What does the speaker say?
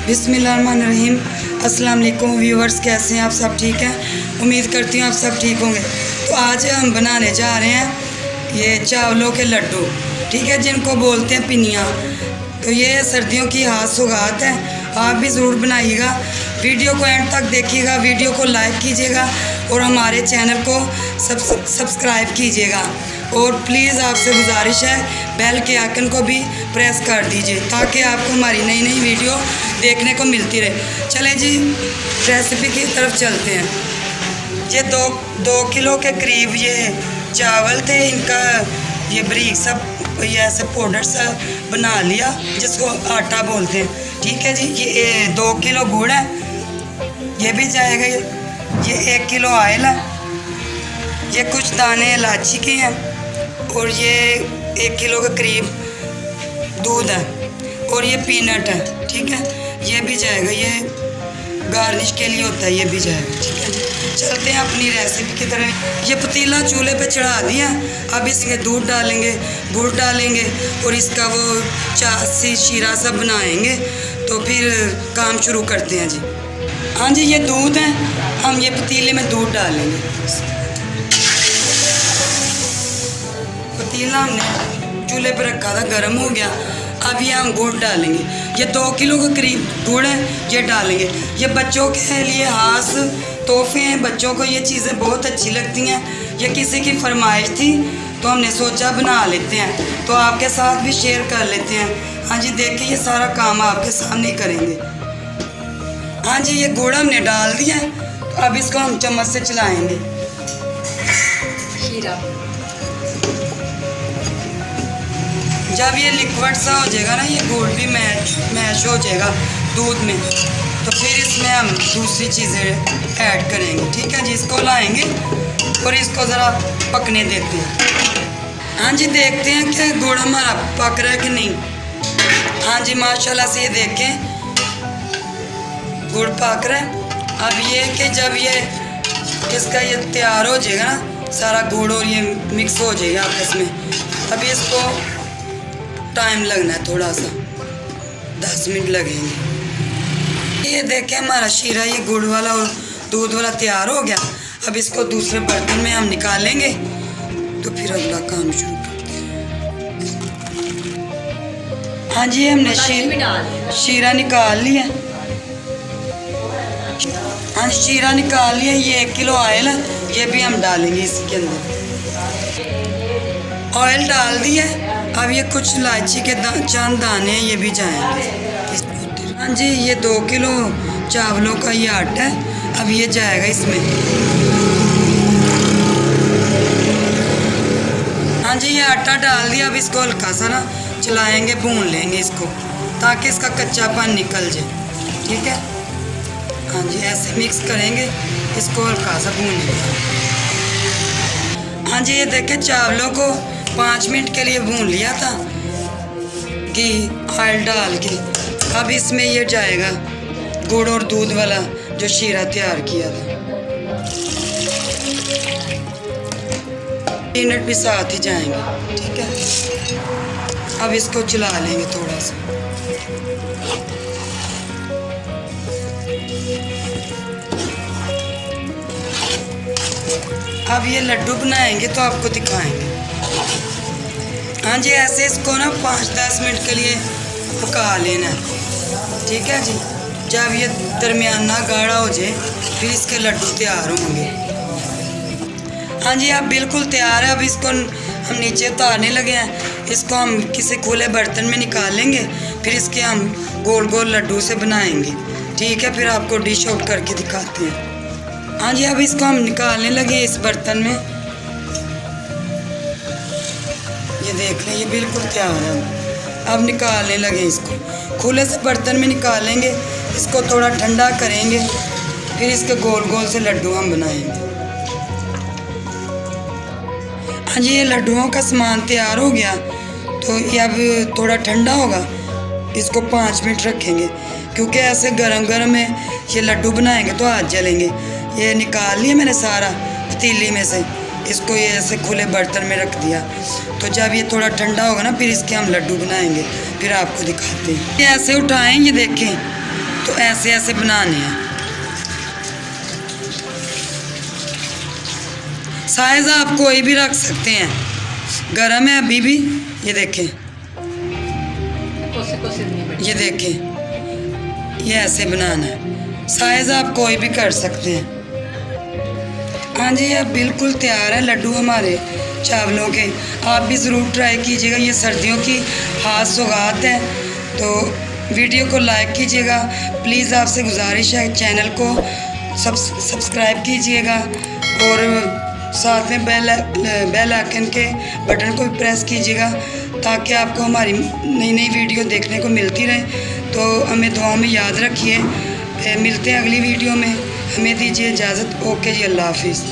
बिस्मिल्लाहिर्रहमानिर्रहीम। अस्सलाम वालेकुम व्यूअर्स, कैसे हैं आप? सब ठीक हैं? उम्मीद करती हूँ आप सब ठीक होंगे। तो आज हम बनाने जा रहे हैं ये चावलों के लड्डू, ठीक है, जिनको बोलते हैं पिनिया। तो ये सर्दियों की खास सौगात है, आप भी ज़रूर बनाइएगा। वीडियो को एंड तक देखिएगा, वीडियो को लाइक कीजिएगा और हमारे चैनल को सब्सक्राइब कीजिएगा। और प्लीज़ आपसे गुजारिश है बेल के आइकन को भी प्रेस कर दीजिए ताकि आपको हमारी नई नई वीडियो देखने को मिलती रहे। चलें जी, रेसिपी की तरफ चलते हैं। ये दो किलो के करीब ये चावल थे, इनका ये बारीक सा ये ऐसे पाउडर सा बना लिया जिसको आटा बोलते हैं, ठीक है जी। ये 2 किलो गुड़ है, ये भी जाएगा। ये 1 किलो ऑयल है, ये कुछ दाने इलायची के हैं और ये 1 किलो के करीब दूध है और ये पीनट है, ठीक है, ये भी जाएगा। ये गार्निश के लिए होता है, ये भी जाएगा, ठीक है जी। चलते हैं अपनी रेसिपी की तरफ। ये पतीला चूल्हे पे चढ़ा दिया, अब इसमें दूध डालेंगे, गुड़ डालेंगे और इसका वो चासी शीरा सब बनाएंगे। तो फिर काम शुरू करते हैं जी। हाँ जी, ये दूध है, हम ये पतीले में दूध डालेंगे। पतीला हमने चूल्हे पर रखा था, गर्म हो गया। अब ये हम गुड़ डालेंगे। ये 2 किलो के करीब गुड़ है, ये डालेंगे। ये बच्चों के लिए खास तोहफे हैं, बच्चों को ये चीज़ें बहुत अच्छी लगती हैं। ये किसी की फरमाइश थी तो हमने सोचा बना लेते हैं, तो आपके साथ भी शेयर कर लेते हैं। हाँ जी, देखिए ये सारा काम आपके सामने करेंगे। हाँ जी, ये गुड़ हमने डाल दिया, तो अब इसको हम चम्मच से चलाएँगे। जब ये लिक्विड सा हो जाएगा ना, ये गुड़ भी मैश हो जाएगा दूध में, तो फिर इसमें हम दूसरी चीज़ें ऐड करेंगे, ठीक है जी। इसको लाएंगे और इसको ज़रा पकने देते हैं। हाँ जी, देखते हैं कि गुड़ हमारा पक रहा है कि नहीं। हाँ जी, माशाल्लाह से ये देखें गुड़ पक रहा है। अब ये कि जब ये इसका ये तैयार हो जाएगा ना, सारा गुड़ और ये मिक्स हो जाएगा आपस में, अभी इसको टाइम लगना है थोड़ा सा, 10 मिनट लगेंगे। ये देखें हमारा शीरा ये गुड़ वाला और दूध वाला तैयार हो गया। अब इसको दूसरे बर्तन में हम निकालेंगे, तो फिर अगला काम शुरू करते हैं। हाँ जी, हमने शीरा निकाल लिया। हाँ, शीरा निकाल लिया। ये 1 किलो ऑयल है, ये भी हम डालेंगे इसके अंदर। ऑयल डाल दिया। अब ये कुछ इलायची के चंद दाने हैं, ये भी जाएंगे। हाँ जी, ये 2 किलो चावलों का ये आटा है, अब ये जाएगा इसमें। हाँ जी, ये आटा डाल दिया। अब इसको हल्का सा ना चलाएंगे, भून लेंगे इसको ताकि इसका कच्चापन निकल जाए, ठीक है। हाँ जी, ऐसे मिक्स करेंगे, इसको हल्का सा भून लेंगे। हाँ जी, ये देखें चावलों को 5 मिनट के लिए भून लिया था घी ऑयल डाल के। अब इसमें ये जाएगा गुड़ और दूध वाला जो शीरा तैयार किया था। पीनट भी साथ ही जाएंगे, ठीक है। अब इसको चला लेंगे थोड़ा सा। अब ये लड्डू बनाएंगे तो आपको दिखाएंगे। हाँ जी, ऐसे इसको ना 5-10 मिनट के लिए पका लेना है, ठीक है जी। जब ये दरमियाना गाढ़ा हो जाए फिर इसके लड्डू तैयार होंगे। हाँ जी, अब बिल्कुल तैयार है। अब इसको हम नीचे उतारने लगे हैं। इसको हम किसी खुले बर्तन में निकालेंगे, फिर इसके हम गोल गोल लड्डू से बनाएंगे, ठीक है। फिर आपको डिश आउट करके दिखाते हैं। हाँ जी, अब इसको हम निकालने लगे इस बर्तन में। ये देख लें, ये बिल्कुल तैयार है। अब निकालने लगे इसको, खुले से बर्तन में निकालेंगे, इसको थोड़ा ठंडा करेंगे, फिर इसके गोल गोल से लड्डू हम बनाएंगे। हाँ जी, ये लड्डुओं का सामान तैयार हो गया। तो ये अब थोड़ा ठंडा होगा, इसको 5 मिनट रखेंगे, क्योंकि ऐसे गरम गरम में ये लड्डू बनाएंगे तो हाथ जलेंगे। ये निकाल लिया मैंने सारा पतीली में से, इसको ये ऐसे खुले बर्तन में रख दिया। तो जब ये थोड़ा ठंडा होगा ना, फिर इसके हम लड्डू बनाएंगे, फिर आपको दिखाते हैं। ये ऐसे उठाएं, ये देखें तो ऐसे ऐसे बनाने हैं। साइज़ आप कोई भी रख सकते हैं, गरम है अभी भी। ये देखें, ये देखें, ये ऐसे बनाना है। साइज़ आप कोई भी कर सकते हैं। हाँ जी, अब बिल्कुल तैयार है लड्डू हमारे चावलों के। आप भी ज़रूर ट्राई कीजिएगा, ये सर्दियों की खास सौगात है। तो वीडियो को लाइक कीजिएगा, प्लीज़ आपसे गुजारिश है चैनल को सब्सक्राइब कीजिएगा और साथ में बेल आइकन के बटन को भी प्रेस कीजिएगा ताकि आपको हमारी नई नई वीडियो देखने को मिलती रहे। तो हमें दुआओं में याद रखिए। मिलते हैं अगली वीडियो में। हमें दीजिए इजाज़त। ओके जी, अल्लाह हाफिज़।